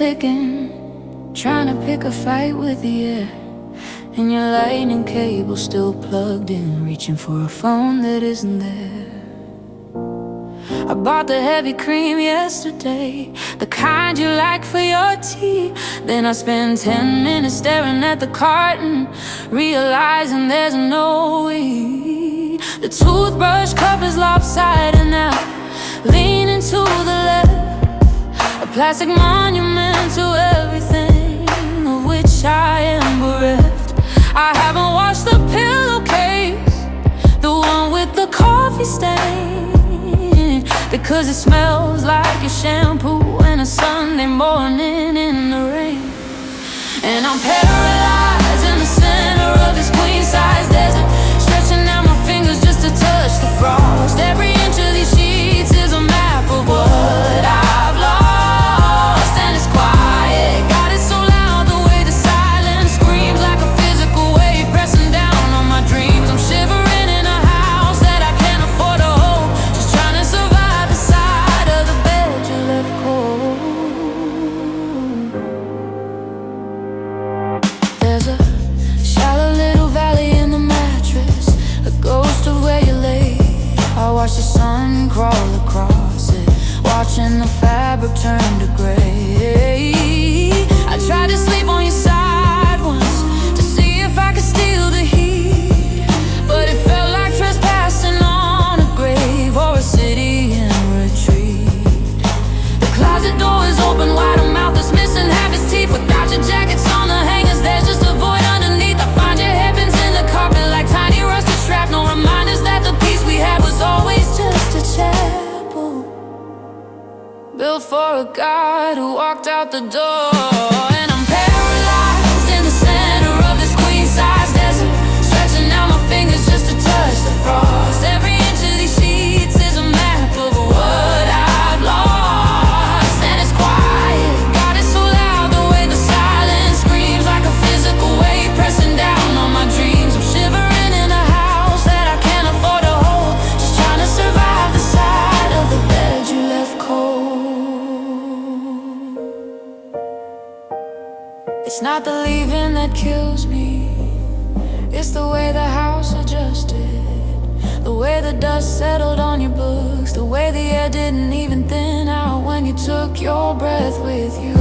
clicking, trying to pick a fight with the air. And your lightning cable still plugged in, reaching for a phone that isn't there. I bought the heavy cream yesterday, the kind you like for your tea. Then I spent 10 minutes staring at the carton, realizing there's no way. The toothbrush cup is lopsided now, leaning to the left, a plastic monument to everything of which I am bereft. I haven't washed the pillowcase, the one with the coffee stain, because it smells like your shampoo and a Sunday morning in the rain. And I'm paralyzed in the center of this queen-size desert, stretching out my fingers just to touch the frost. Every inch of these sheets is a map of what I've lost. And it's quiet, got it so loud, the way the silence screams like a physical wave pressing down on my dreams. I'm shivering in a house that I can't afford to hold, just trying to survive the side of the bed you left cold. There's a shallow little valley in the mattress, a ghost of where you lay. I watch the sun crawl across it, watching the fabric turn to gray. I tried to sleep on your side once to see if I could steal the heat, but it felt like trespassing on a grave or a city in retreat. The closet door is open wide, a mouth that's missing half its teeth. Without your jackets on the hangers, there's just a void underneath. I find your hairpins in the carpet like tiny rusted shrapnel, reminders that the peace we had was always just a chapel built for a God who walked out the door. And I'm paralyzed in the center of this queen-size desert, stretching out my fingers just to touch the frost. Every inch of these sheets is a map of what I've lost. And it's quiet, got it so loud, the way the silence screams like a physical wave pressing down on my dreams. I'm shivering in a house that I can't afford to hold, just trying to survive the side of the bed you left cold. It's not the leaving that kills me, it's the way the house adjusted, the way the dust settled on your books, the way the air didn't even thin out when you took your breath with you.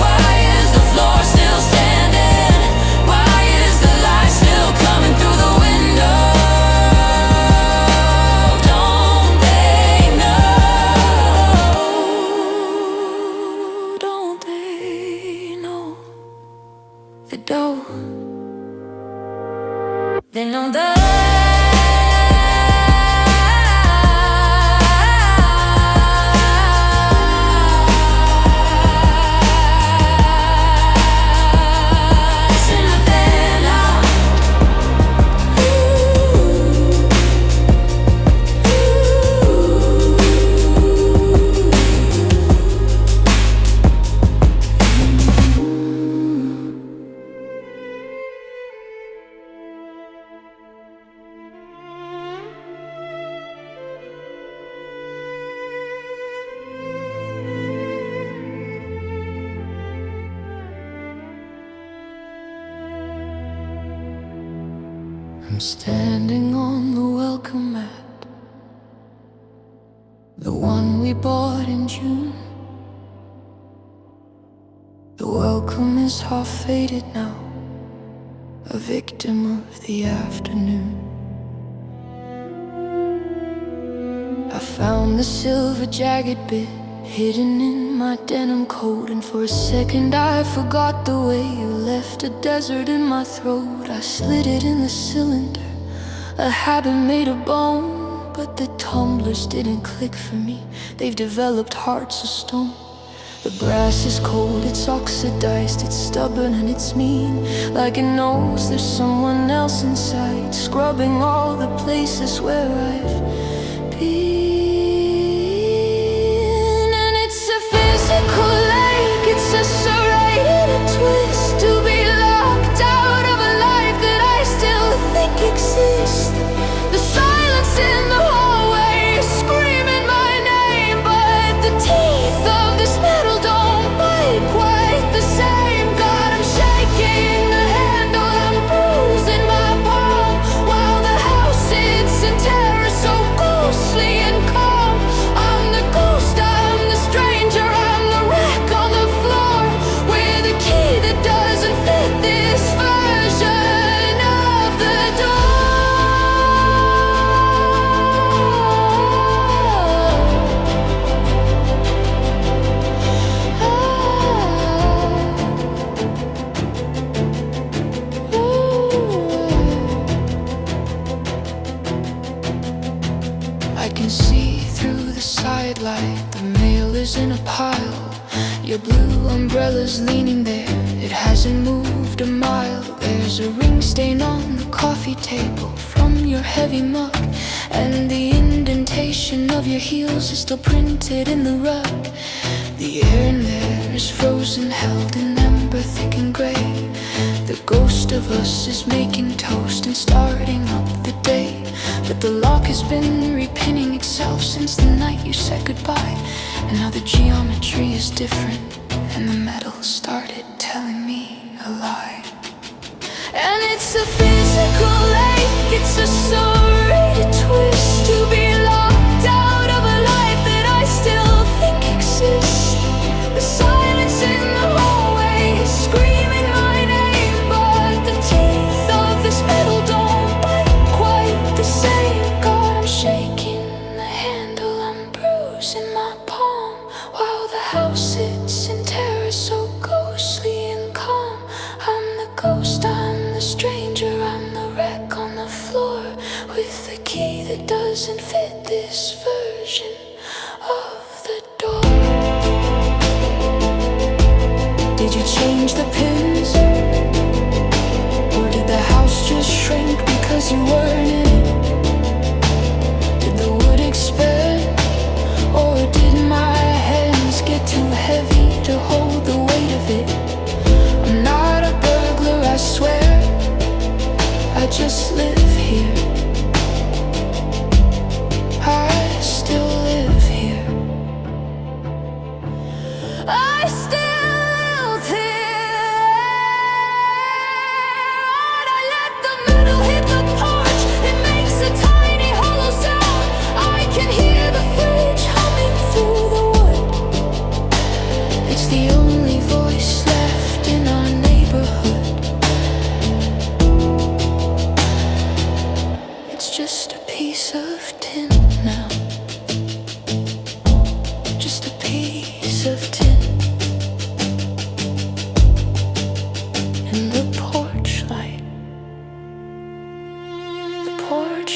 Why is the floor still standing? Why is the light still coming through the window? Don't they know? Don't they know? They don't. They know that. I'm standing on the welcome mat, the one we bought in June. The welcome is half faded now, a victim of the afternoon. I found the silver jagged bit hidden in my denim coat, and for a second I forgot the way you left a desert in my throat. I slid it in the cylinder, a habit made of bone, but the tumblers didn't click for me, they've developed hearts of stone. The brass is cold, it's oxidized, it's stubborn and it's mean, like it knows there's someone else inside, scrubbing all the places where I've been. And it's a physical lake, it's a serrated twist, to be loved clothes in a pile. Your blue umbrella's leaning there, it hasn't moved a mile. There's a ring stain on the coffee table from your heavy mug, and the indentation of your heels is still printed in the rug. The air in there is frozen, held in amber, thick and gray. The ghost of us is making toast and starting up the day. But the lock has been repinning itself since the night you said goodbye. And now the geometry is different, and the metal started telling me a lie. And it's a physical ache, it's a serrated twist to be locked out of a life that I still think exists. The silence in the hallway is screaming my name, but the teeth of this metal don't bite quite the same. God, I'm shaking the handle, I'm bruising my palm, while the house sits in terror, so ghostly and calm. I'm the ghost, I'm the stranger, I'm the wreck on the floor, with the key that doesn't fit this version of the door. Did you change the pins? Or did the house just shrink because you weren't in it? Did the wood expand? Or did my hands get too heavy to hold the weight of it? I'm not a burglar, I swear, I just live here. I still live here. I still live here. I let the metal hit the porch, it makes a tiny hollow sound. I can hear the fridge humming through the wood. It's the only voice left in our neighborhood. It's just a piece of tin now. Just a piece of tin. And the porch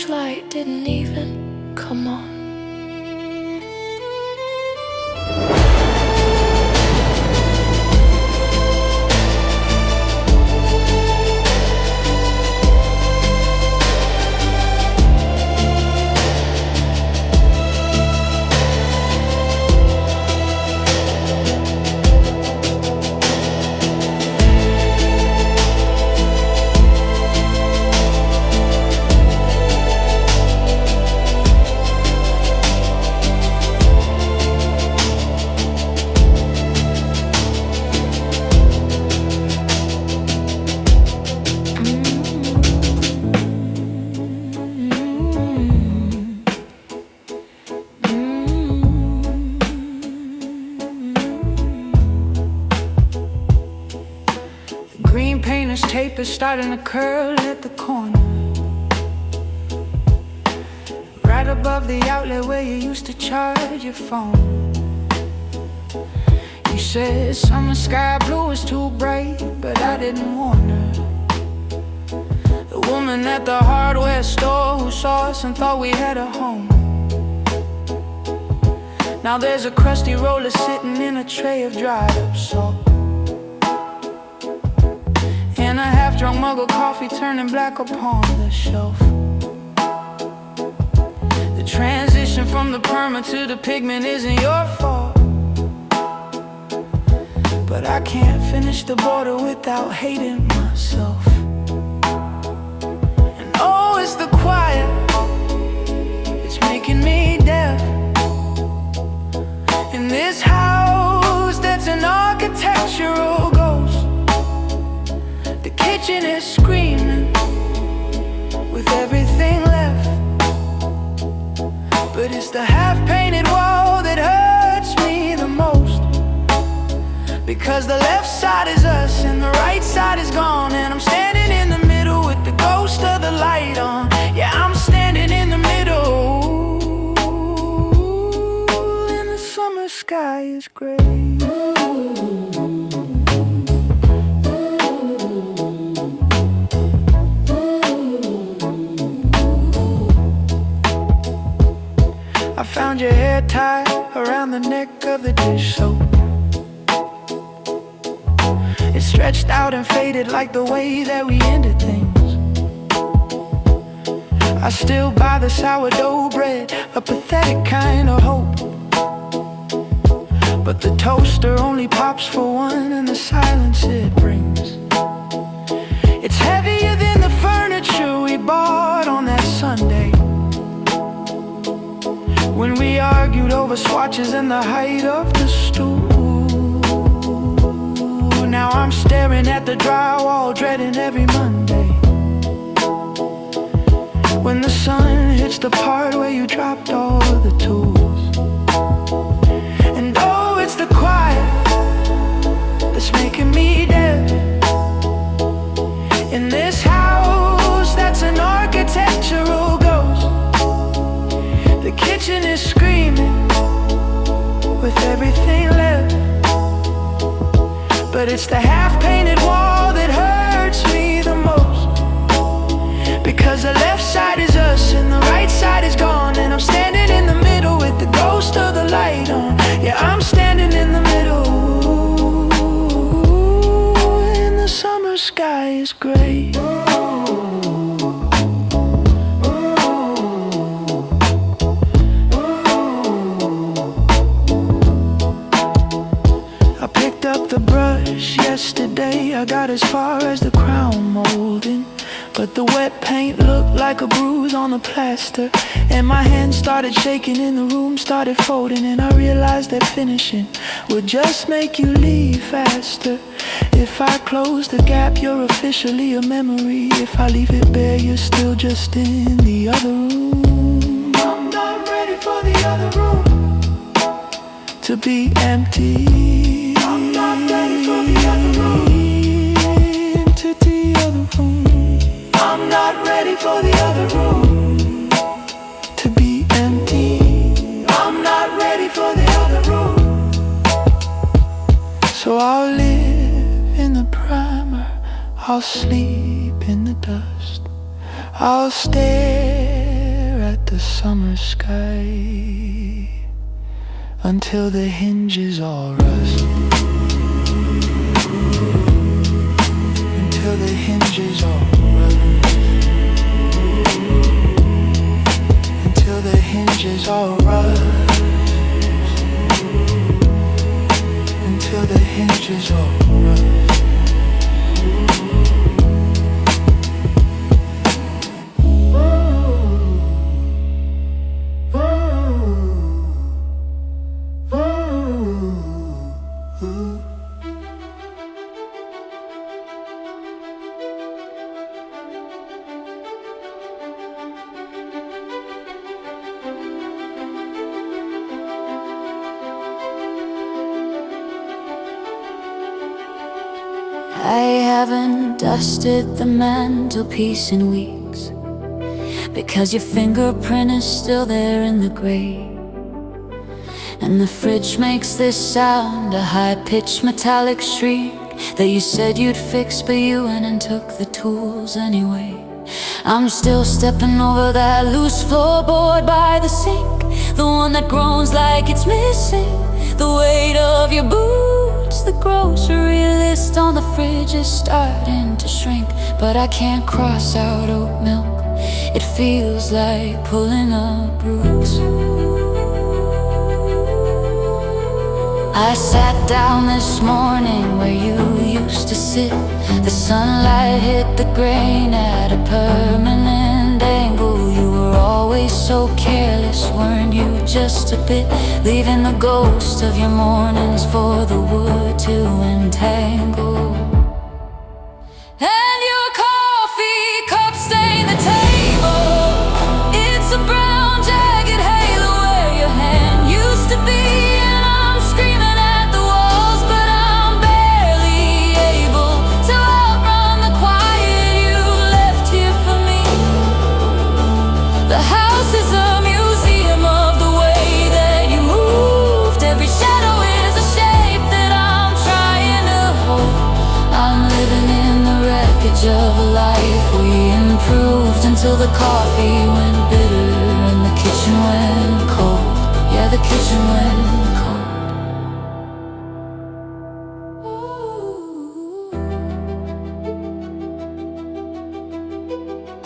light didn't even come on. Green painter's tape is starting to curl at the corner, right above the outlet where you used to charge your phone. You said summer sky blue is too bright, but I didn't warn her. The woman at the hardware store who saw us and thought we had a home. Now there's a crusty roller sitting in a tray of dried up salt, and a half-drunk mug of coffee turning black upon the shelf. The transition from the perma to the pigment isn't your fault, but I can't finish the border without hating myself. And oh, it's the quiet, it's making me deaf. In this house that's an architectural ghost, the kitchen is screaming with everything left. But it's the half-painted wall that hurts me the most, because the left side is us and the right side is gone. And I'm standing in the middle with the ghost of the light on. Yeah, I'm standing in the middle, and the summer sky is gray. I found your hair tied around the neck of the dish soap. It's stretched out and faded like the way that we ended things. I still buy the sourdough bread, a pathetic kind of hope. But the toaster only pops for one, and the silence it brings, it's heavier than the furniture we bought on that Sunday, when we argued over swatches and the height of the stool. Now I'm staring at the drywall, dreading every Monday, when the sun hits the part where you dropped all the tools. And oh, it's the quiet that's making me dead. In this house that's an architectural ghost, the kitchen is screaming with everything left. But it's the half-painted wall that hurts me the most, because the left side is us and the right side is gone, and I'm standing in the middle with the ghost of the light on. Yeah, I'm standing in the middle, and the summer sky is gray. I picked up the brush yesterday, I got as far as the crown molding, but the wet paint looked like a bruise on the plaster, and my hands started shaking and the room started folding, and I realized that finishing would just make you leave faster. If I close the gap, you're officially a memory. If I leave it bare, you're still just in the other room. I'm not ready for the other room to be empty. I'm not ready for the other room, into the other room. I'm not ready for the other room to be empty. I'm not ready for the other room. So I'll live in the primer, I'll sleep in the dust, I'll stare at the summer sky until the hinges all rust. Until the hinges all rust. Until the hinges all rust. Until the hinges all rust. I haven't dusted the mantelpiece in weeks, because your fingerprint is still there in the grate. And the fridge makes this sound, a high-pitched metallic shriek, that you said you'd fix, but you went and took the tools anyway. I'm still stepping over that loose floorboard by the sink, the one that groans like it's missing the weight of your boots. The grocery list on the fridge is starting to shrink, but I can't cross out oat milk. It feels like pulling up roots. I sat down this morning where you used to sit. The sunlight hit the grain at a permanent angle. You were always so careless, weren't you, just a bit? Leaving the ghost of your mornings for the wood to entangle. And your coffee cup stain the table. It's a brown jagged halo where your hand used to be. And I'm screaming at the walls, but I'm barely able to outrun the quiet you left here for me. The house is a museum of the way that you moved. Every shadow is a shape that I'm trying to hold. I'm living in the wreckage of a life we improved, until the coffee went bitter and the kitchen went cold. Yeah, the kitchen went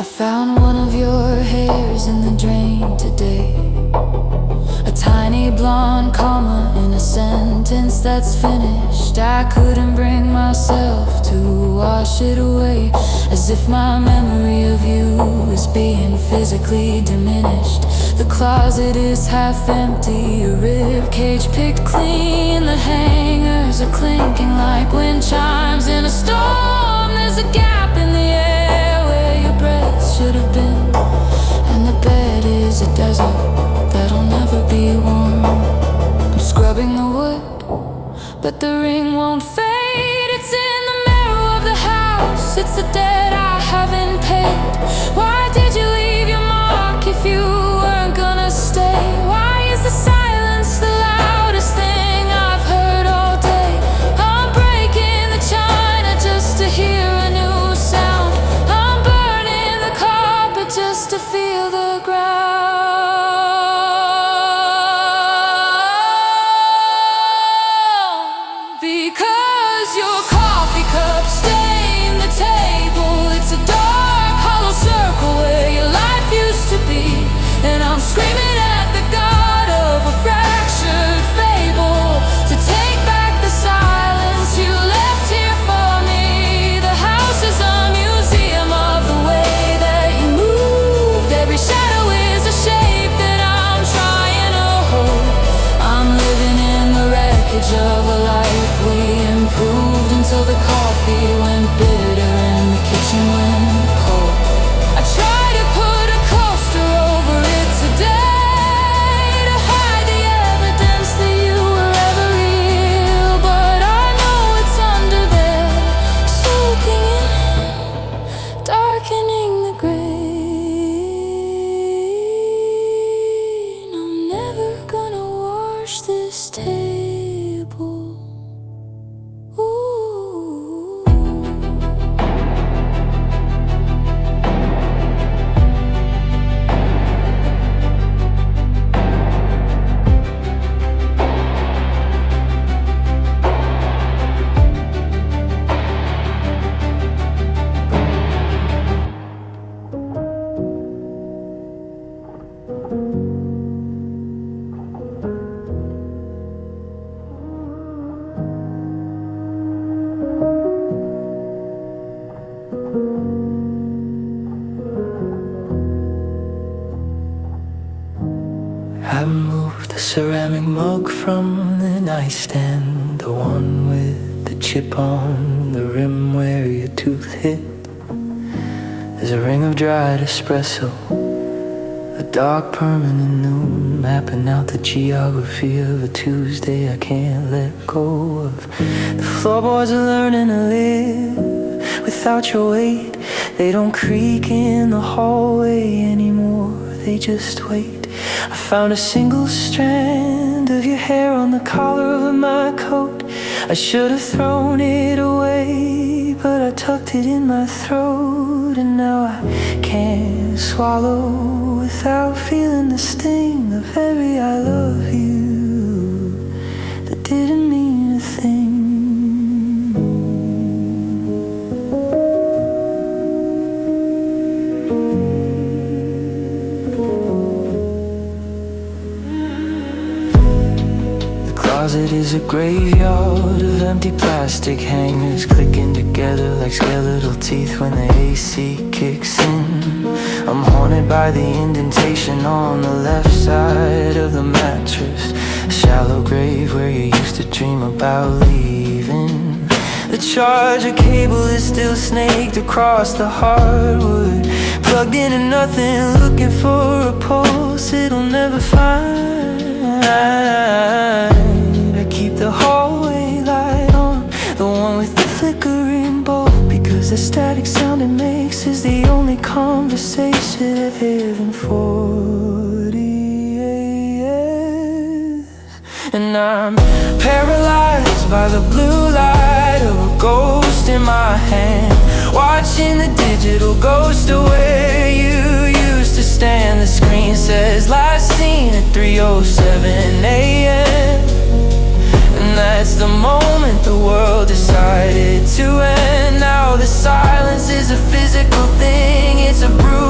found one of your hairs in the drain today. A tiny blonde comma in a sentence that's finished. I couldn't bring myself to wash it away, as if my memory of you is being physically diminished. The closet is half empty, your rib cage picked clean. The hangers are clinking like wind chimes in a storm. There's a gap in the air where your breath should have been, and the bed is a desert that'll never be warm. I'm scrubbing the wood, but the ring won't fade. It's in the mirror of the house, it's a debt I haven't paid. Why did you leave your mark if you weren't gonna stay? Why is the silence the loudest thing I've heard all day? I'm breaking the china just to hear a new sound. I'm burning the carpet just to feel the ground. Because your coffee cup stained the table. It's a dark, hollow circle where your life used to be. And I'm screaming at the god of a fractured fable to take back the silence you left here for me. The house is a museum of the way that you moved. Every shadow is a shape that I'm trying to hold. I'm living in the wreckage of a life we improved until the coffee went bitter and the kitchen went cold. I try to put a coaster over it today to hide the evidence that you were ever real, but I know it's under there, soaking in, darkening the grain. I'm never gonna wash this table. I moved the ceramic mug from the nightstand, the one with the chip on the rim where your tooth hit. There's a ring of dried espresso, a dark permanent noon, mapping out the geography of a Tuesday I can't let go of. The floorboards are learning to live without your weight. They don't creak in the hallway anymore, they just wait. I found a single strand of your hair on the collar of my coat. I should have thrown it away, but I tucked it in my throat. And now I can't swallow without feeling the sting of every I love you that didn't mean a thing. The closet is a graveyard of empty plastic hangers clicking together like skeletal teeth when the AC kicks in. I'm haunted by the indentation on the left side of the mattress, a shallow grave where you used to dream about leaving. The charger cable is still snaked across the hardwood, plugged into nothing, looking for a pulse it'll never find. I keep the hallway light on, the one with the flickering bulb, because the static sound it makes is the only conversation I've had in 40 years. And I'm paralyzed by the blue light of a ghost in my hand, watching the digital ghost of where you used to stand. The screen says last seen at 3:07 a.m. And that's the moment the world decided to end. Now the silence is a physical thing, it's a bruise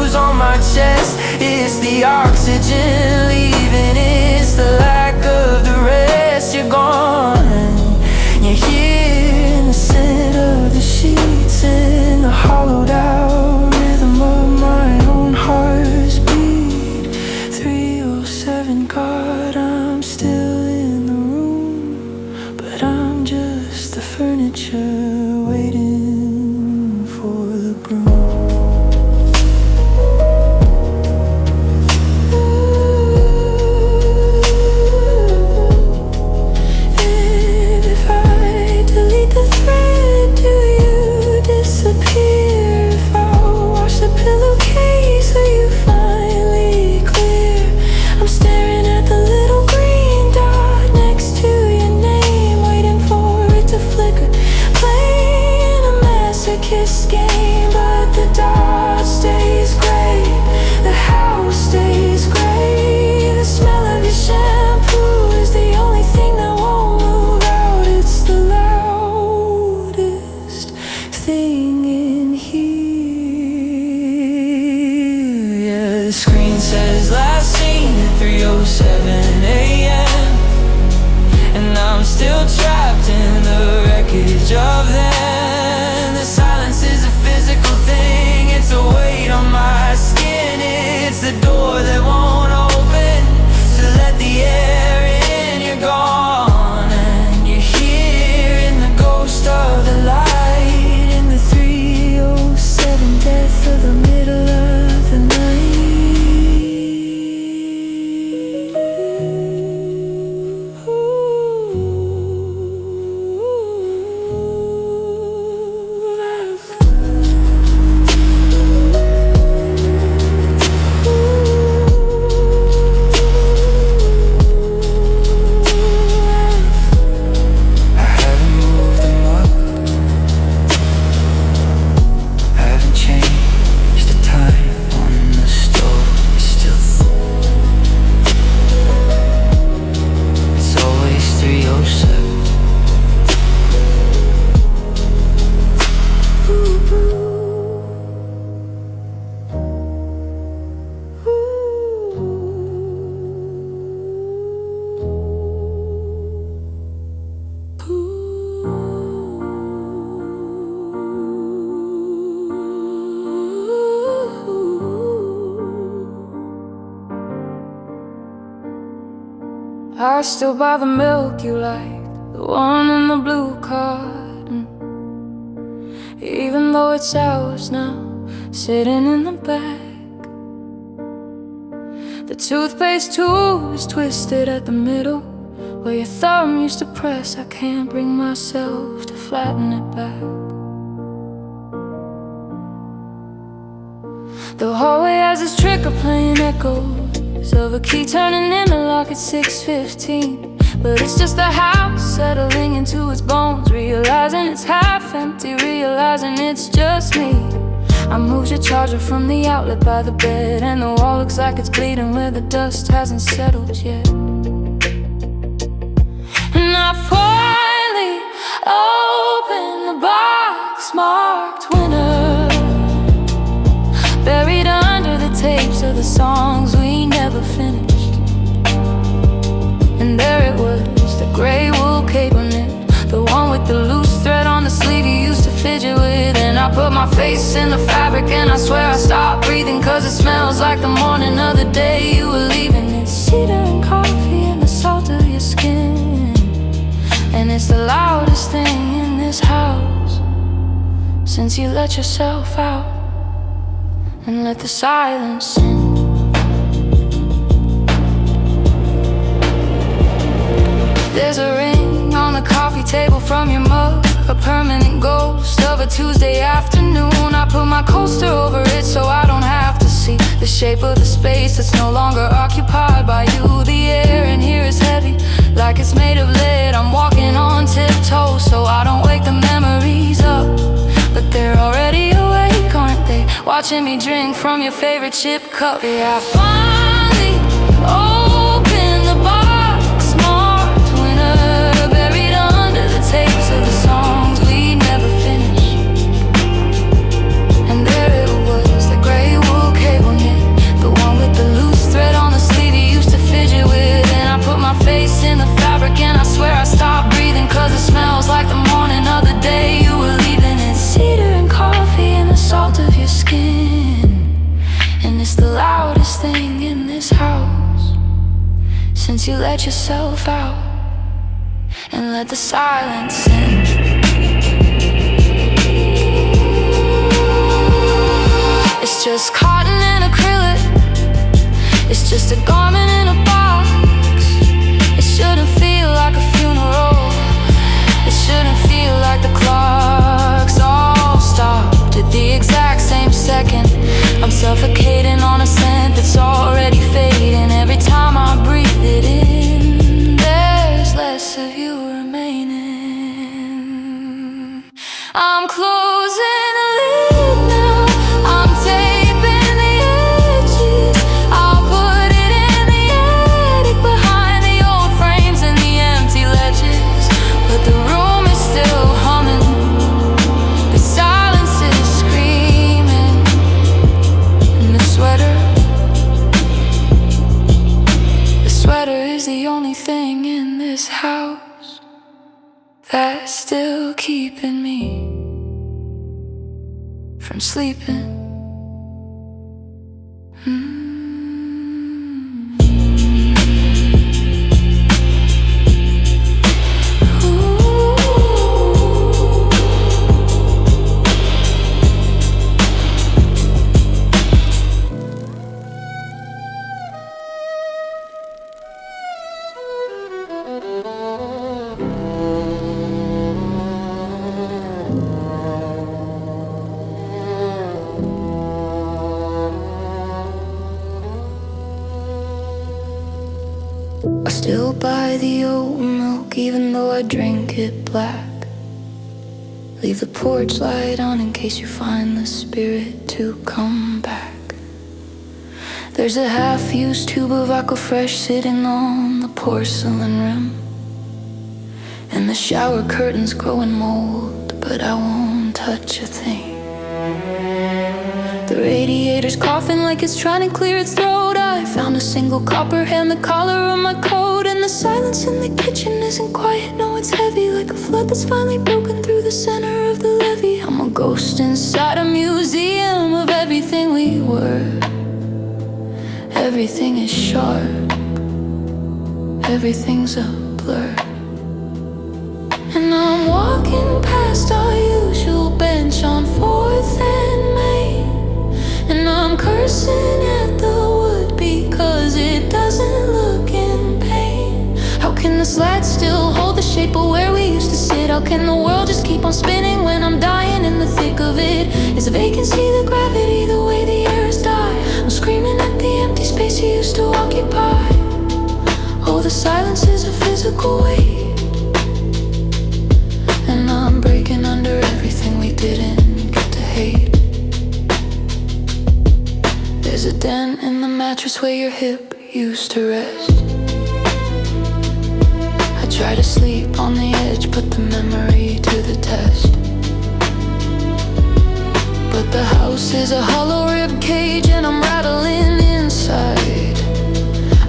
says last seen at 3:07 a.m. And I'm still trapped in the wreckage of then. The silence is a physical thing, it's a weight on my skin. It's the door that won't open, so let the air in. You're gone and you're here in the ghost of the light, in the 3:07 death of the middle of the night. I still buy the milk you like, the one in the blue carton, even though it's ours now, sitting in the back. The toothpaste tube is twisted at the middle, where your thumb used to press. I can't bring myself to flatten it back. The hallway has this trick of playing echoes of a key turning in a lock at 6:15. But it's just the house settling into its bones, realizing it's half empty, realizing it's just me. I moved your charger from the outlet by the bed, and the wall looks like it's bleeding where the dust hasn't settled yet. And I finally opened the box marked winter, buried under the tapes of the songs we never finished. And there it was, the gray wool cape on it, the one with the loose thread on the sleeve you used to fidget with. And I put my face in the fabric and I swear I stopped breathing, cause it smells like the morning of the day you were leaving. It's cedar and coffee and the salt of your skin, and it's the loudest thing in this house since you let yourself out and let the silence in. There's a ring on the coffee table from your mug, a permanent ghost of a Tuesday afternoon. I put my coaster over it so I don't have to see the shape of the space that's no longer occupied by you. The air in here is heavy, like it's made of lead. I'm walking on tiptoes so I don't wake the memories up, but they're already awake, aren't they? Watching me drink from your favorite chip cup. Yeah, I finally opened the box marked winter, buried under the tapes of the songs we never finished. And there it was, the gray wool cable knit, the one with the loose thread on the sleeve you used to fidget with. And I put my face in the fabric and I swear I stopped breathing, cause it smells like the morning of the day you were leaving. It's cedar and coffee and the salt of your skin, and it's the loudest thing in this house since you let yourself out and let the silence in. It's just cotton and acrylic, it's just a garment in a box. It shouldn't feel like a funeral, it shouldn't feel like the clocks all stopped at the exact same second. I'm suffocating on a scent that's already fading. Every time I breathe it in, there's less of you remaining. I'm closing the lid now, I'm taping the edges. I'll put it in the attic behind the old frames and the empty ledges, but the room is still humming, the silence is screaming, and the sweater aren't sleeping. I still buy the oat milk even though I drink it black. Leave the porch light on in case you find the spirit to come back. There's a half-used tube of Aquafresh sitting on the porcelain rim, and the shower curtains growing mold, but I won't touch a thing. The radiator's coughing like it's trying to clear its throat. I found a single copper hand, the collar of my coat, and the silence in the kitchen isn't quiet, no, it's heavy, like a flood that's finally broken through the center of the levee. I'm a ghost inside a museum of everything we were. Everything is sharp, everything's a blur. And I'm walking past our usual bench on 4th and Main, and I'm cursing at the wood because it doesn't look in pain. How can the sled still hold the shape of where we used to sit? How can the world just keep on spinning when I'm dying in the thick of it? Is a vacancy the gravity, the way the air has died? I'm screaming at the empty space you used to occupy. Oh, the silence is a physical weight, and I'm breaking under everything we didn't get to hate. There's a dent in the mattress where your hip used to rest. I try to sleep on the edge, put the memory to the test. But the house is a hollow rib cage and I'm rattling inside.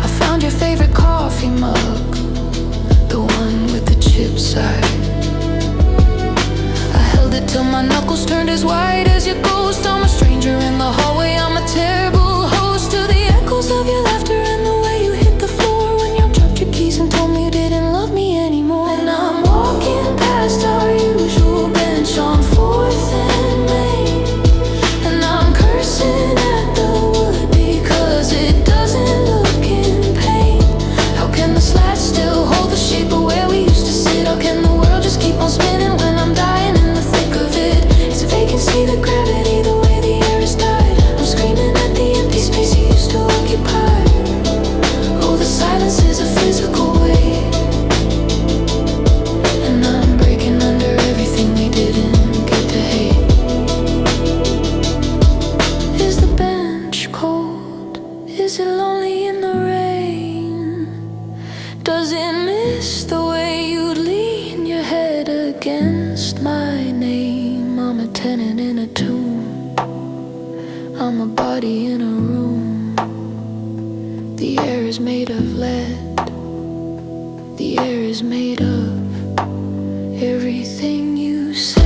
I found your favorite coffee mug, the one with the chip side. I held it till my knuckles turned as white as your ghost. I'm a stranger in the hallway, I'm a terrible host to the echoes of your laughter and the way you hit the floor when you dropped your keys and told me you didn't love me anymore. And I'm walking past our usual bench on 4th and Main, and I'm cursing at the wood because it doesn't look in pain. How can the slats still hold the shape of where we used to sit? How can the world just keep on spinning when I'm dying in the thick of it? It's a vacancy, the gravity, the way the air has died. I'm screaming at the empty space you used to occupy. Oh, the silence is a physical weight, and I'm breaking under everything we didn't get to hate. Is the bench cold? Is it lonely in the rain? Does it miss the way you lean your head against my name? I'm a tenant in a tomb, I'm a body in a room. The air is made of lead, the air is made of everything you said.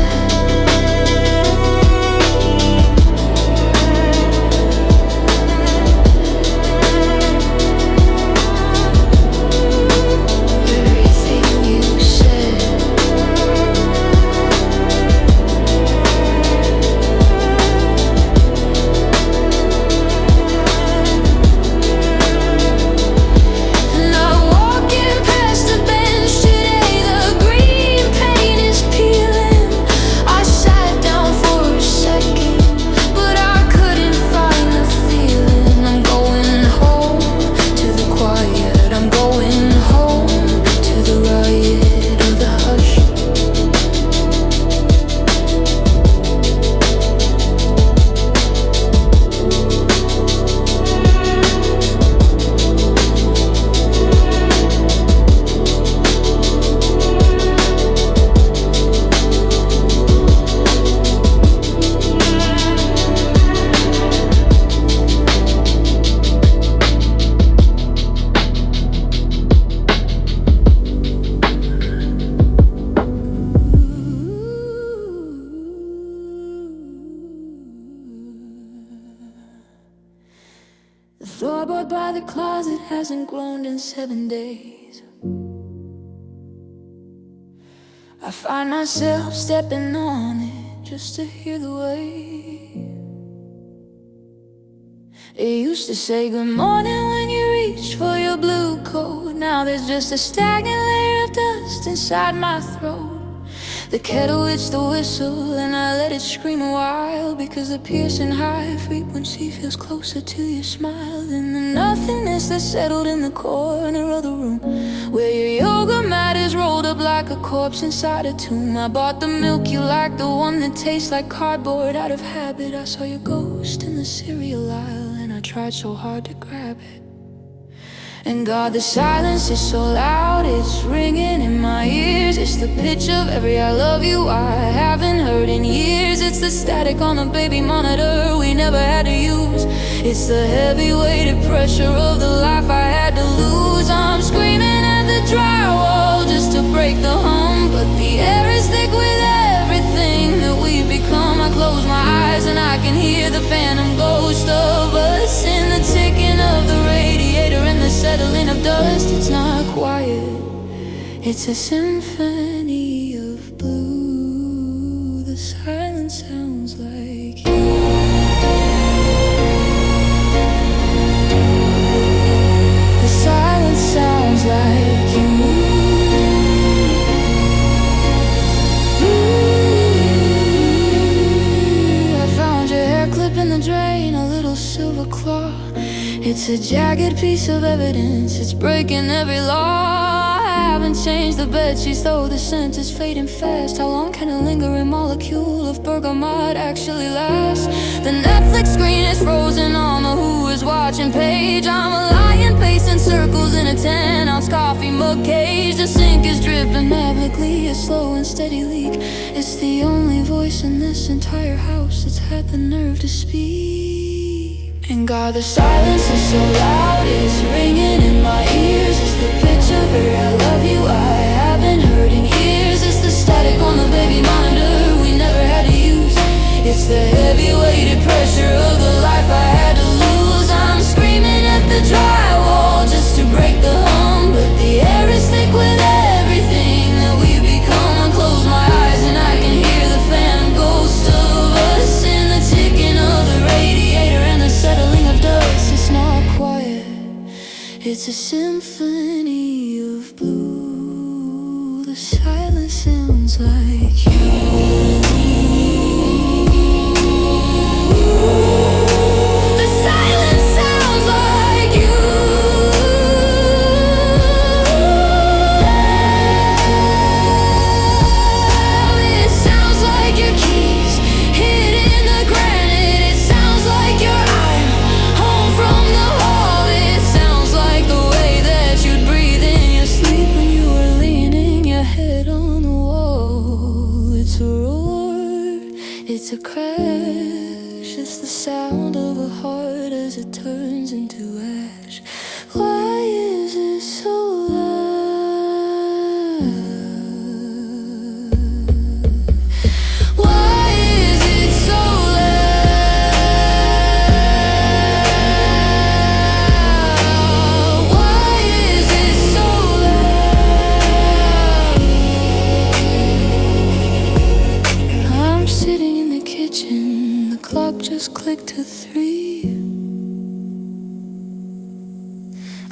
Everything you said. And I'm walking past the bench today, the green paint is peeling. The floorboard by the closet hasn't groaned in 7 days. I find myself stepping on it just to hear the wave. It used to say good morning when you reach for your blue coat. Now there's just a stagnant layer of dust inside my throat. The kettle hits the whistle and I let it scream a while, because the piercing high frequency feels closer to your smile than the nothingness that's settled in the corner of the room, where your yoga mat is rolled up like a corpse inside a tomb. I bought the milk you like, the one that tastes like cardboard out of habit. I saw your ghost in the cereal aisle and I tried so hard to grab it. And God, the silence is so loud, it's ringing in my ears. It's the pitch of every I love you I haven't heard in years. It's the static on the baby monitor we never had to use. It's the heavy weighted pressure of the life I had to lose. I'm screaming at the drywall just to break the hum, but the air is thick with everything that we've become. I close my eyes and I can hear the phantom ghost of us in the ticking of the radiator and the settling of dust. It's not quiet, it's a symphony of blue. The silence sounds like you. The silence sounds like you. I found your hair clip in the drain, a little silver claw. It's a jagged piece of evidence, it's breaking every law. I haven't changed the bedsheets though the scent is fading fast. How long can a lingering molecule of bergamot actually last? The Netflix screen is frozen on the Who Is Watching page. I'm a lion pacing circles in a 10-ounce coffee mug cage. The sink is dripping magically, a slow and steady leak. It's the only voice in this entire house that's had the nerve to speak. And God, the silence is so loud, it's ringing in my ears. It's the pitch of every I love you I haven't heard in years. It's the static on the baby monitor we never had to use. It's the heavy weighted pressure of the life I had to lose. I'm screaming at the drywall just to break the hum, but the air is thick with everything that we've become. I close my eyes and I can hear the phantom ghost of us in the ticking of the radiator and the settling of dust. It's not quiet, it's a symphony of blue. The silence sounds like you. The silence sounds like you. It sounds like your keys hid in the granite. It sounds like your I'm home from the hall. It sounds like the way that you'd breathe in your sleep when you were leaning your head on the wall. It's a roar, it's a crash, it's the sound of a heart as it turns into ash. Why is it so loud? Why is it so loud? Why is it so loud? I'm sitting in the kitchen, the clock just clicked to 3.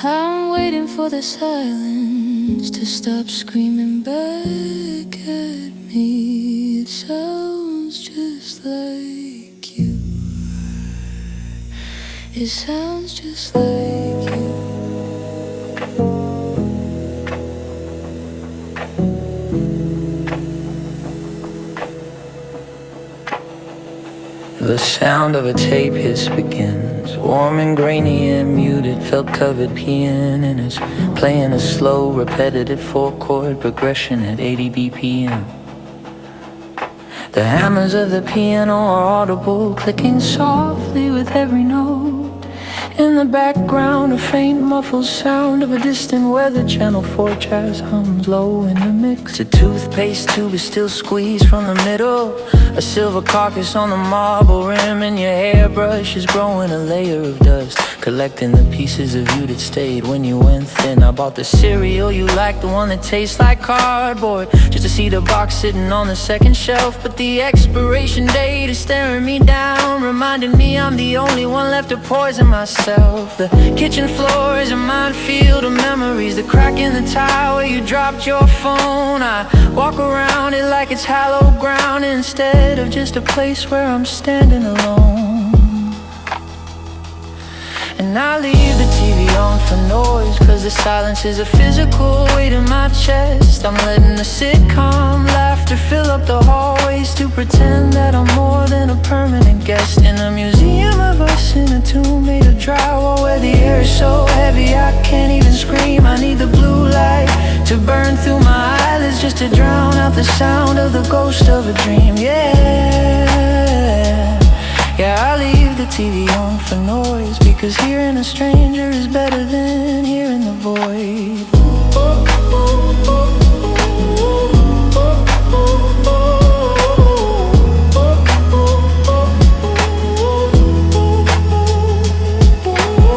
I'm waiting for the silence to stop screaming back at me. It sounds just like you. It sounds just like you. The sound of a tape hiss begins, warm and grainy and muted, felt covered peeing, and it's playing a slow, repetitive 4-chord progression at 80 BPM. The hammers of the piano are audible, clicking softly with every note, and the background, a faint muffled sound of a distant weather channel. 4 jazz hums low in the mix. A toothpaste tube is still squeezed from the middle, a silver carcass on the marble rim, and your hairbrush is growing a layer of dust, collecting the pieces of you that stayed when you went thin. I bought the cereal you like, the one that tastes like cardboard, just to see the box sitting on the second shelf. But the expiration date is staring me down, reminding me I'm the only one left to poison myself. The kitchen floor is a minefield of memories, the crack in the tile where you dropped your phone. I walk around it like it's hallowed ground, instead of just a place where I'm standing alone. And I leave the TV on for noise, cause the silence is a physical weight in my chest. I'm letting the sitcom laughter fill up the hallways, to pretend that I'm more than a permanent guest in a museum of us in a tomb made of drywall, where the air is so heavy I can't even scream. I need the blue light to burn through my eyelids, just to drown out the sound of the ghost of a dream. Yeah, I leave the TV on for noise, because hearing a stranger is better than hearing the void.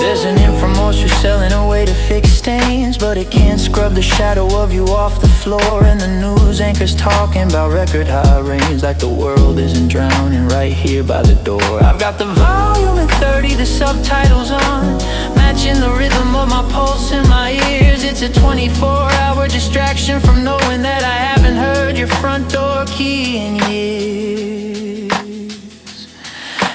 There's an infomercial selling a way to fix stains, but it can't scrub the shadow of you off the floor. And the news anchors talking about record high rains, like the world isn't drowning right here by the door. I've got the volume at 30, the subtitles on, matching the rhythm of my pulse in my ears. It's a 24-hour distraction from knowing that I haven't heard your front door key in years.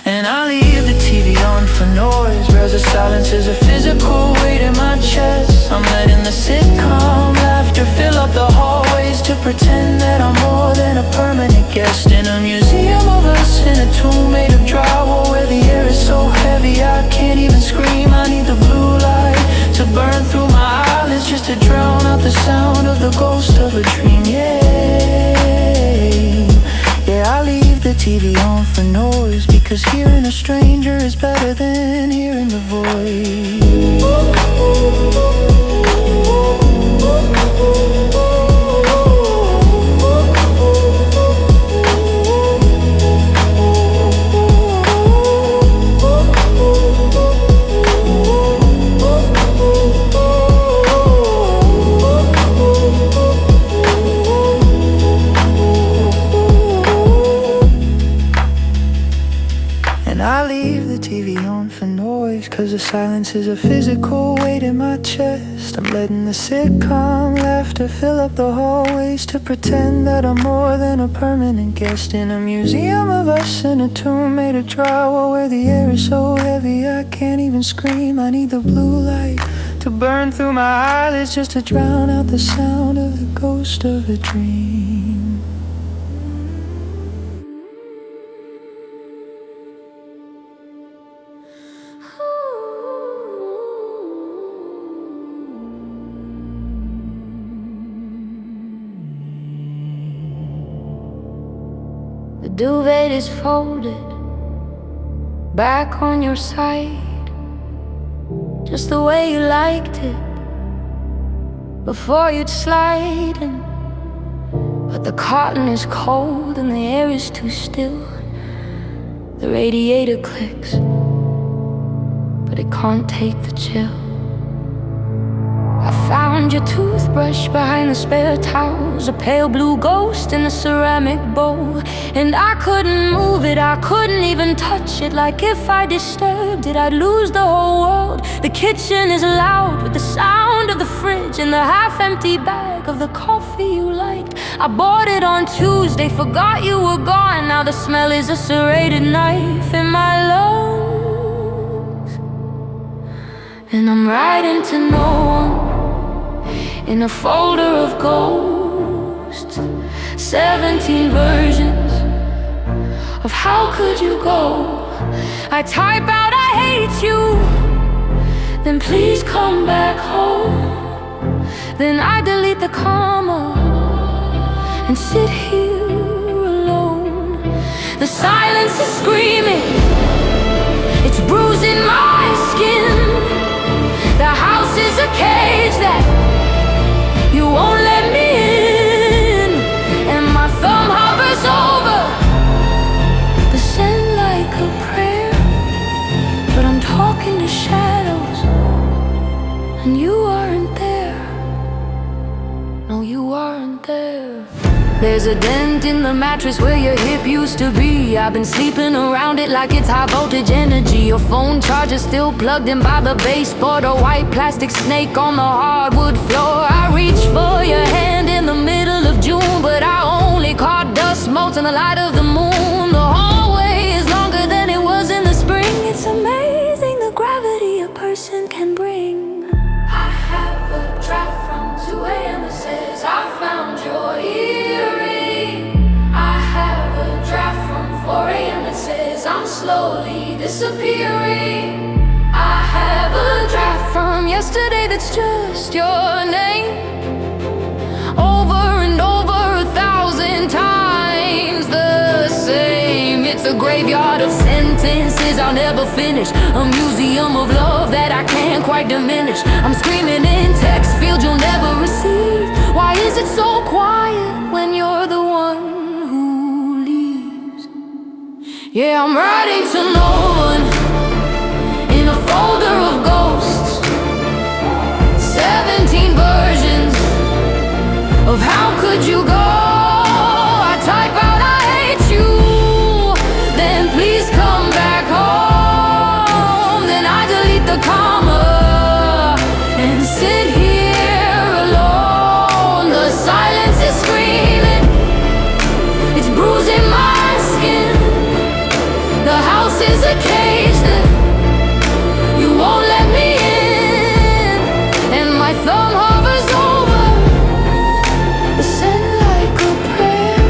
And I leave the TV on for noise, whereas the silence is a physical weight in my chest. I'm letting the sitcom laughter fill up the hallways, to pretend that I'm more than a permanent guest in a museum of us in a tomb made of drywall, where the air is so heavy I can't even scream. I need the blue light to burn through my eyelids, just to drown out the sound of the ghost of a dream. Yeah, I leave the TV on for noise, because hearing a stranger is better than hearing the void. Cause the silence is a physical weight in my chest. I'm letting the sitcom laughter fill up the hallways, to pretend that I'm more than a permanent guest in a museum of us in a tomb made of drywall, where the air is so heavy I can't even scream. I need the blue light to burn through my eyelids, just to drown out the sound of the ghost of a dream. The duvet is folded back on your side, just the way you liked it before you'd slide in. But the cotton is cold and the air is too still. The radiator clicks, but it can't take the chill. I found your toothbrush behind the spare towels, a pale blue ghost in a ceramic bowl. And I couldn't move it, I couldn't even touch it. Like if I disturbed it, I'd lose the whole world. The kitchen is loud with the sound of the fridge and the half-empty bag of the coffee you liked. I bought it on Tuesday, forgot you were gone. Now the smell is a serrated knife in my lungs. And I'm writing to no one in a folder of ghosts, 17 versions of how could you go. I type out I hate you, then please come back home. Then I delete the comma and sit here alone. The silence is screaming, it's bruising my skin. talking to shadows, and you aren't there. No, you aren't there. There's a dent in the mattress where your hip used to be. I've been sleeping around it like it's high voltage energy. Your phone charger's still plugged in by the baseboard. A white plastic snake on the hardwood floor. I reached for your hand in the middle of June, but I only caught dust motes in the light of the moon. The hallway is longer than it was in the spring. It's amazing the gravity a person can bring. I have a draft from 2 a.m. that says I found your earring. I have a draft from 4 a.m. that says I'm slowly disappearing. I have a draft from yesterday that's just your name, over and over 1,000 times the same. It's a graveyard of sentences I'll never finish, a museum of love that I can't quite diminish. I'm screaming in text fields you'll never receive. Why is it so quiet when you're the one who leaves? Yeah, I'm writing to no one in a folder of ghosts, 17 versions of how could you go. I type out I hate you, then please come back home. Then I delete the comma and sit here alone. The silence is screaming, it's bruising my skin. The house is a cage that you won't let me in, and my thumb hovers over the send like a prayer.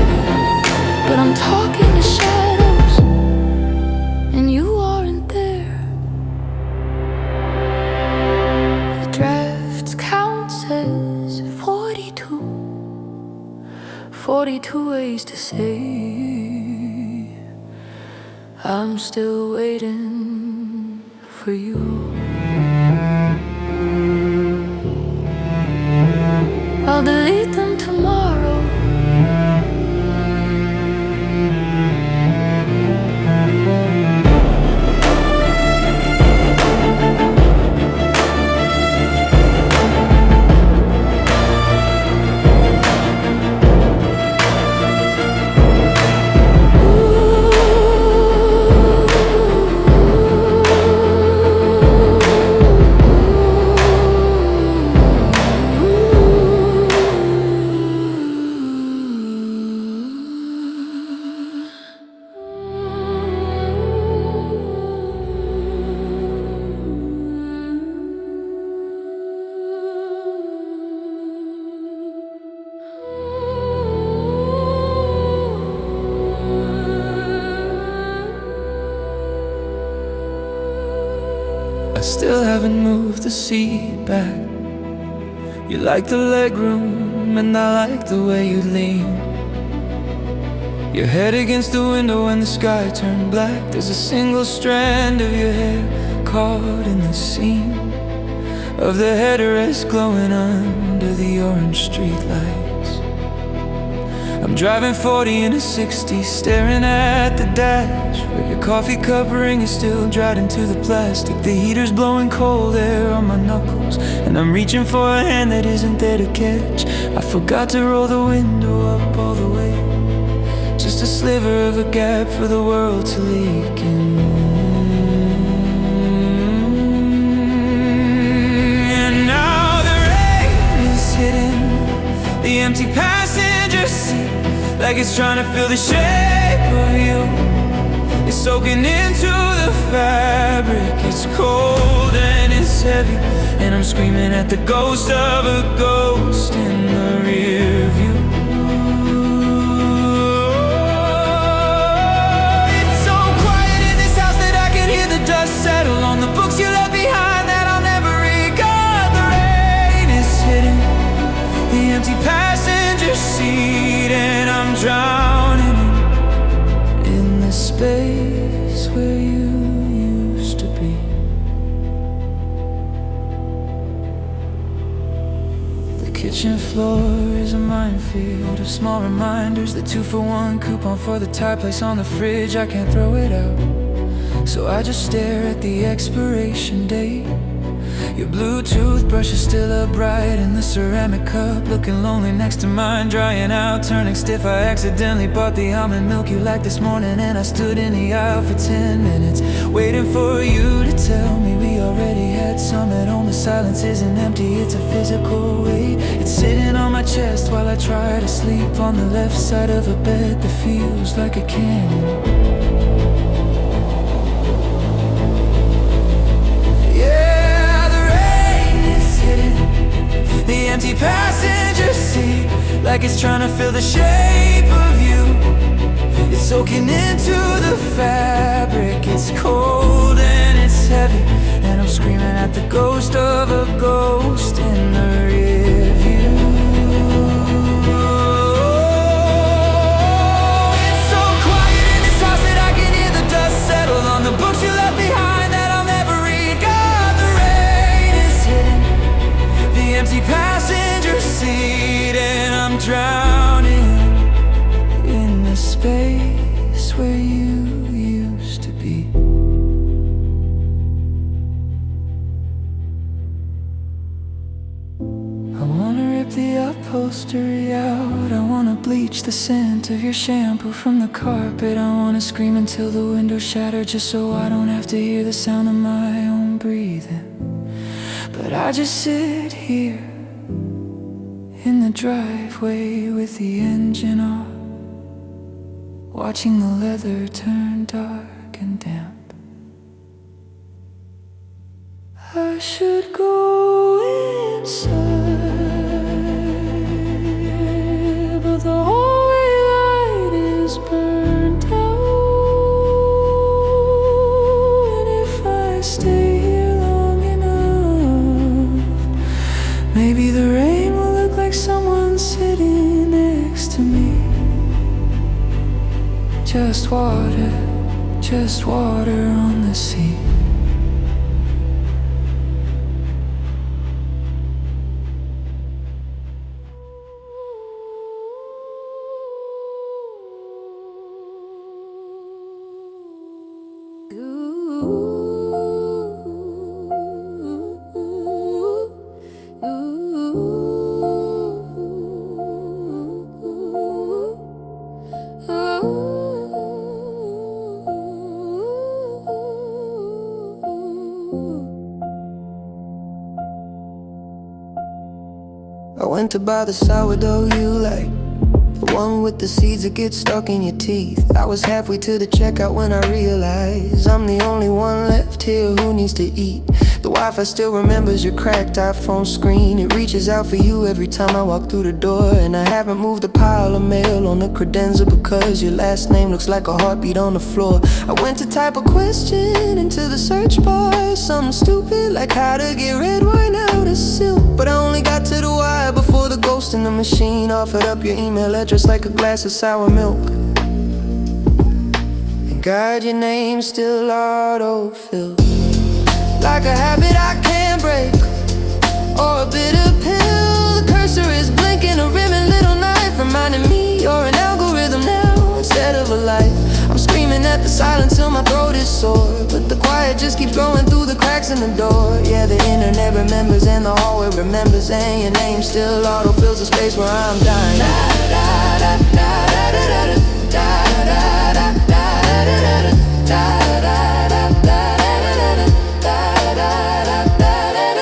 But I'm talking to shadows, and you aren't there. The draft count says 42 ways to say I'm still waiting for you. I'll delete them tomorrow. I still haven't moved the seat back. You like the legroom, and I like the way you lean. Your head against the window when the sky turned black. There's a single strand of your hair caught in the seam of the headrest glowing under the orange streetlights. I'm driving 40 in a 60, staring at the dash, where your coffee cup ring is still dried into the plastic. The heater's blowing cold air on my knuckles, and I'm reaching for a hand that isn't there to catch. I forgot to roll the window up all the way, just a sliver of a gap for the world to leak in. And now the rain is hitting the empty passenger seat, like it's trying to feel the shape of you. It's soaking into the fabric. It's cold and it's heavy, and I'm screaming at the ghost of a ghost in the rear view. It's so quiet in this house that I can hear the dust settle on the books you left behind that I'll never read. God, the rain is hitting the empty passenger seat, and I'm drowning in the space where you used to be. The kitchen floor is a minefield of small reminders. The 2-for-1 coupon for the Thai place on the fridge, I can't throw it out. so I just stare at the expiration date. Your blue toothbrush is still upright in the ceramic cup, looking lonely next to mine, drying out, turning stiff. I accidentally bought the almond milk you liked this morning, and I stood in the aisle for 10 minutes waiting for you to tell me we already had some at home. The silence isn't empty, it's a physical weight. It's sitting on my chest while I try to sleep on the left side of a bed that feels like a canyon. The empty passenger seat, like it's trying to feel the shape of you. It's soaking into the fabric. It's cold and it's heavy, and I'm screaming at the ghost of a ghost in the rear view. It's so quiet in this house that I can hear the dust settle on the books you left behind that I'll never read. God, the rain is hitting the empty passenger seat, and I'm drowning in the space where you used to be. I wanna rip the upholstery out, I wanna bleach the scent of your shampoo from the carpet. I wanna scream until the windows shatter, just so I don't have to hear the sound of my own breathing. But I just sit here in the driveway with the engine on, watching the leather turn dark and damp. I should go inside, but the hallway light is burned out, and if I stay here long enough, maybe the rain will look like someone sitting next to me. Just water on the sea. I went to buy the sourdough you like, the one with the seeds that get stuck in your teeth. I was halfway to the checkout when I realized I'm the only one left here who needs to eat. The Wi-Fi still remembers your cracked iPhone screen. It reaches out for you every time I walk through the door. And I haven't moved a pile of mail on the credenza because your last name looks like a heartbeat on the floor. I went to type a question into the search bar, something stupid like how to get red wine out of silk. But I only got to the wire before the ghost in the machine offered up your email address like a glass of sour milk. And God, your name's still auto-filled, like a habit I can't break, or a bitter pill. The cursor is blinking, a rimming little knife, reminding me you're an algorithm now instead of a life. I'm screaming at the silence till my throat is sore, but the quiet just keeps growing through the cracks in the door. Yeah, the internet remembers and the hallway remembers, and your name still auto-fills the space where I'm dying.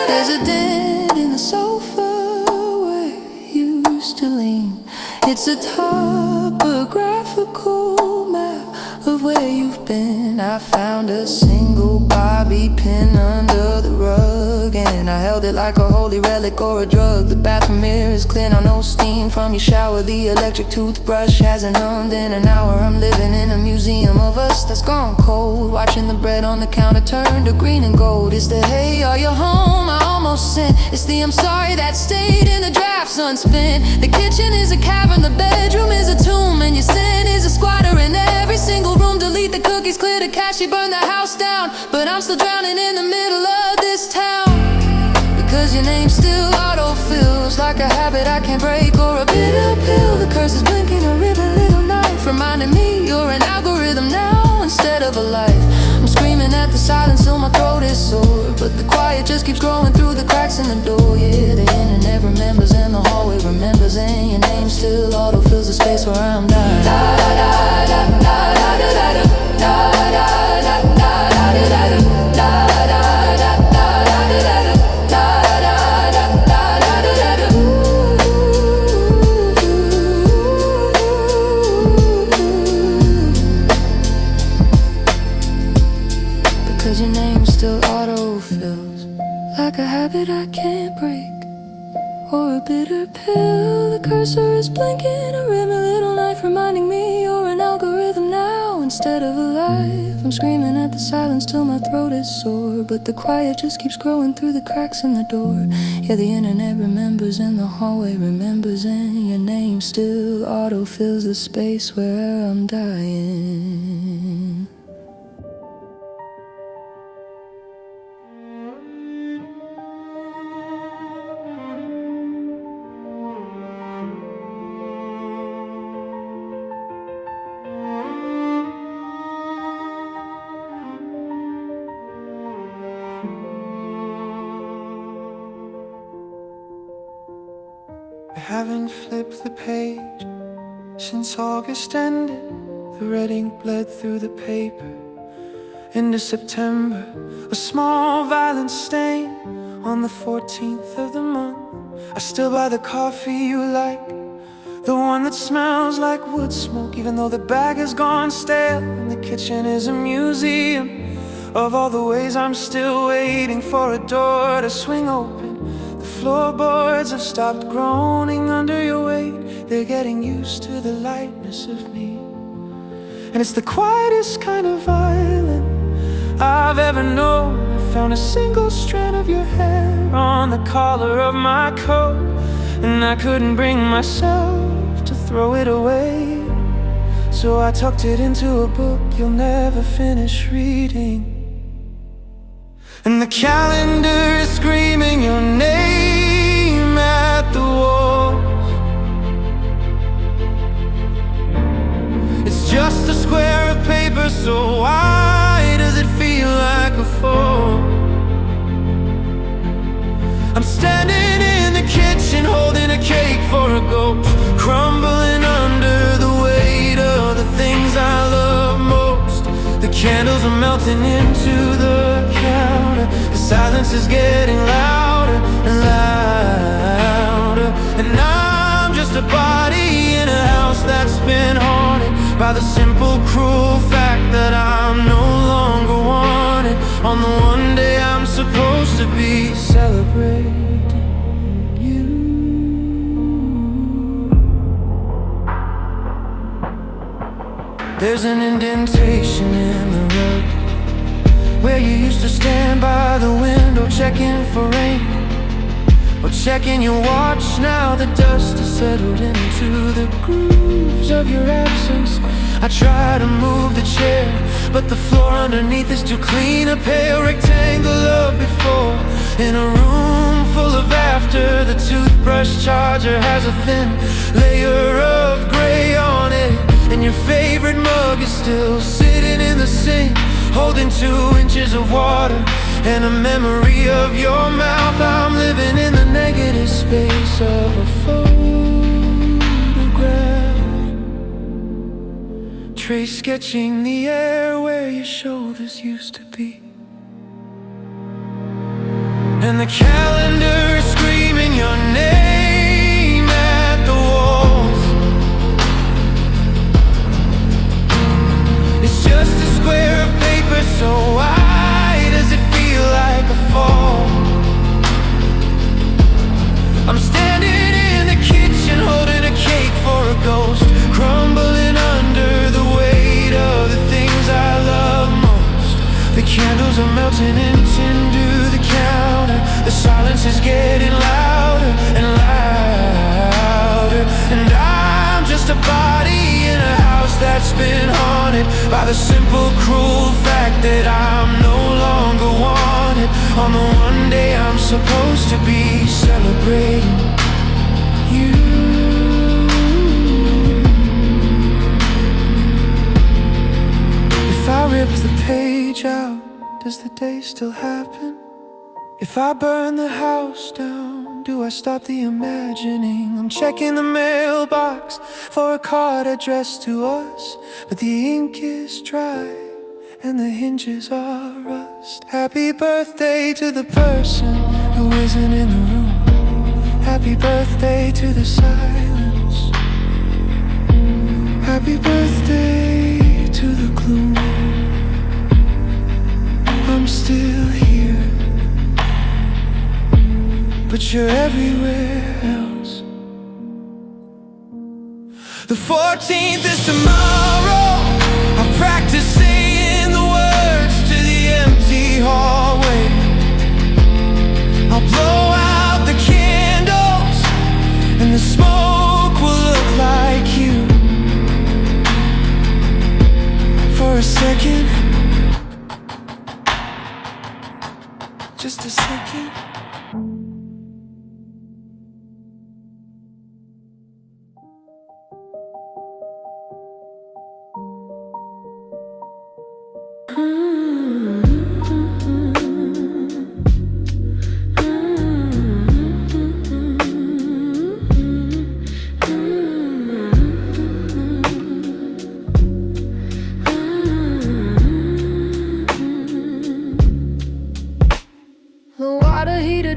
There's a dent in the sofa where you used to lean. It's a topographical map of where you've been. I found a single bobby pin under the rug, and I held it like a holy relic or a drug. The bathroom mirror is clear, now no steam from your shower. The electric toothbrush hasn't hummed in an hour. I'm living in a museum of us that's gone cold, watching the bread on the counter turn to green and gold. It's the hey, are you home? I almost sent. It's the I'm sorry that stayed in the drafts unspent. The kitchen is a cavern, the bedroom is a tomb, and your sin is a squatter in every single room. Delete the cookies, clear the cache, you burn the house down, but I'm still drowning in the middle of this town, because your name still auto-fills, like a habit I can't break, or a bitter pill. The curse is blinking, a ribbon little knife, reminding me you're an algorithm now instead of a life. I'm screaming silence till my throat is sore, but the quiet just keeps growing through the cracks in the door. Yeah, the internet remembers and the hallway remembers, and your name still auto-fills the space where I'm dying. Because your name still auto-fills, like a habit I can't break, or a bitter pill. The cursor is blinking, a rim, a little knife reminding me you're an algorithm now instead of alive. I'm screaming at the silence till my throat is sore, but the quiet just keeps growing through the cracks in the door. Yeah, the internet remembers and the hallway remembers, and your name still auto-fills the space where I'm dying. I haven't flipped the page since August ended. The red ink bled through the paper into September. A small violent stain on the 14th of the month. I still buy the coffee you like, the one that smells like wood smoke, even though the bag has gone stale. And the kitchen is a museum of all the ways I'm still waiting for a door to swing open. Floorboards have stopped groaning under your weight. They're getting used to the lightness of me. And it's the quietest kind of violin I've ever known. I found a single strand of your hair on the collar of my coat, and I couldn't bring myself to throw it away. So I tucked it into a book you'll never finish reading. And the calendar is screaming your name at the walls. It's just a square of paper, so why does it feel like a fall? I'm standing in the kitchen holding a cake for a ghost, crumbling under the weight of the things I love most. The candles are melting into the counter. The silence is getting louder and louder, and I'm just a body in a house that's been haunted by the simple, cruel fact that I'm no longer wanted. On the one day I'm supposed to be celebrating you. There's an indentation in the rug where you used to stand by the window checking for rain, or checking your watch. Now the dust has settled into the grooves of your absence. I try to move the chair, but the floor underneath is too clean. A pale rectangle of before in a room full of after. The toothbrush charger has a thin layer of gray on it, and your favorite mug is still sitting in the sink, holding 2 inches of water and a memory of your mouth. I'm living in the negative space of a photograph, trace sketching the air where your shoulders used to be. And the calendar is screaming your name at the walls. It's just a square of paper, so why does it feel like a fall? I'm standing in the kitchen holding a cake for a ghost, crumbling under the weight of the things I love most. The candles are melting into the counter. The silence is getting louder and louder, and I'm just a body in a house that's been haunted by the simple, cruel fact that I'm no longer wanted. On the one day I'm supposed to be celebrating you. If I rip the page out, does the day still happen? If I burn the house down, do I stop the imagining? I'm checking the mailbox for a card addressed to us, but the ink is dry and the hinges are rust. Happy birthday to the person who isn't in the room. Happy birthday to the silence. Happy birthday to the gloom. I'm still here, but you're everywhere else. The 14th is tomorrow. I'll practice saying the words to the empty hallway. I'll blow out the candles and the smoke will look like you. For a second, just a second.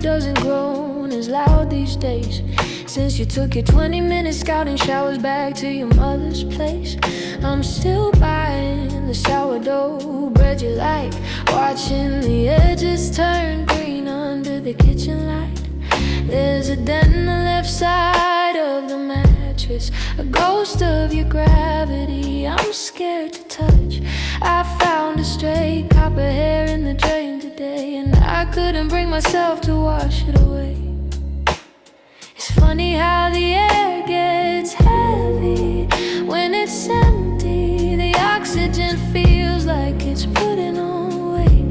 Doesn't groan as loud these days. Since you took your 20-minute scouting showers back to your mother's place, I'm still buying the sourdough bread you like, watching the edges turn green under the kitchen light. There's a dent in the left side of the mattress, a ghost of your gravity I'm scared to touch. I found a stray copper hair in the drain today, and I couldn't bring myself to wash it away. It's funny how the air gets heavy when it's empty. The oxygen feels like it's putting on weight.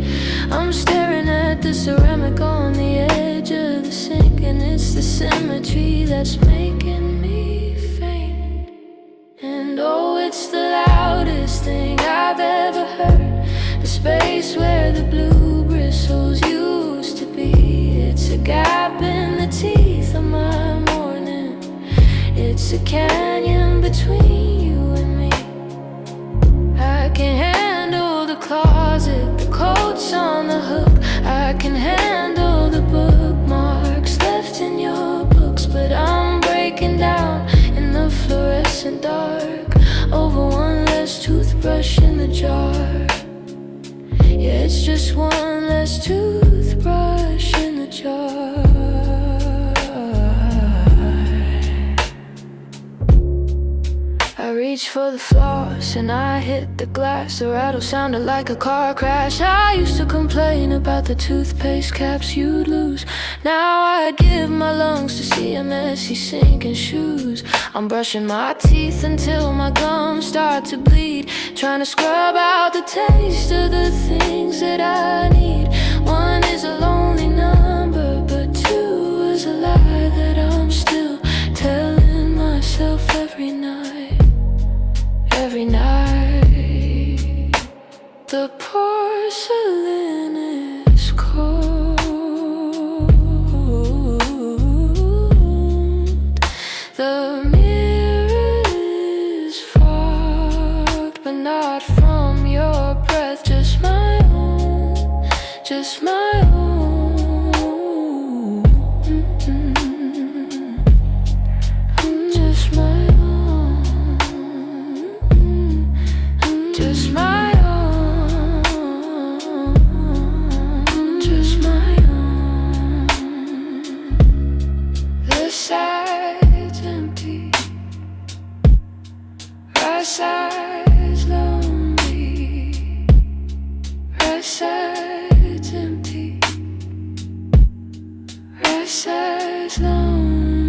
I'm staring at the ceramic on the edge of the sink, and it's the symmetry that's making me faint. And oh, it's the loudest thing I've ever heard, the space where the blue bristles used to be. It's a gap in the teeth of my morning. It's a canyon between you and me. I can handle the closet, the coats on the hook. I can handle the bookmarks left in your books, but I'm breaking down in the fluorescent dark over one less toothbrush in the jar. Yeah, it's just one less toothbrush in the jar. I reached for the floss and I hit the glass. The rattle sounded like a car crash. I used to complain about the toothpaste caps you'd lose. Now I give my lungs to see a messy sink in shoes. I'm brushing my teeth until my gums start to bleed, trying to scrub out the taste of the things that I need. One is a lonely number, but two is a lie that I'm still telling myself every night. Every night, the porcelain is cold. The mirror is fogged, but not from your breath. Just my own, just my own. Just my own. Just my own, just my own. This side's empty, right side's lonely. Right side's empty, right side's lonely.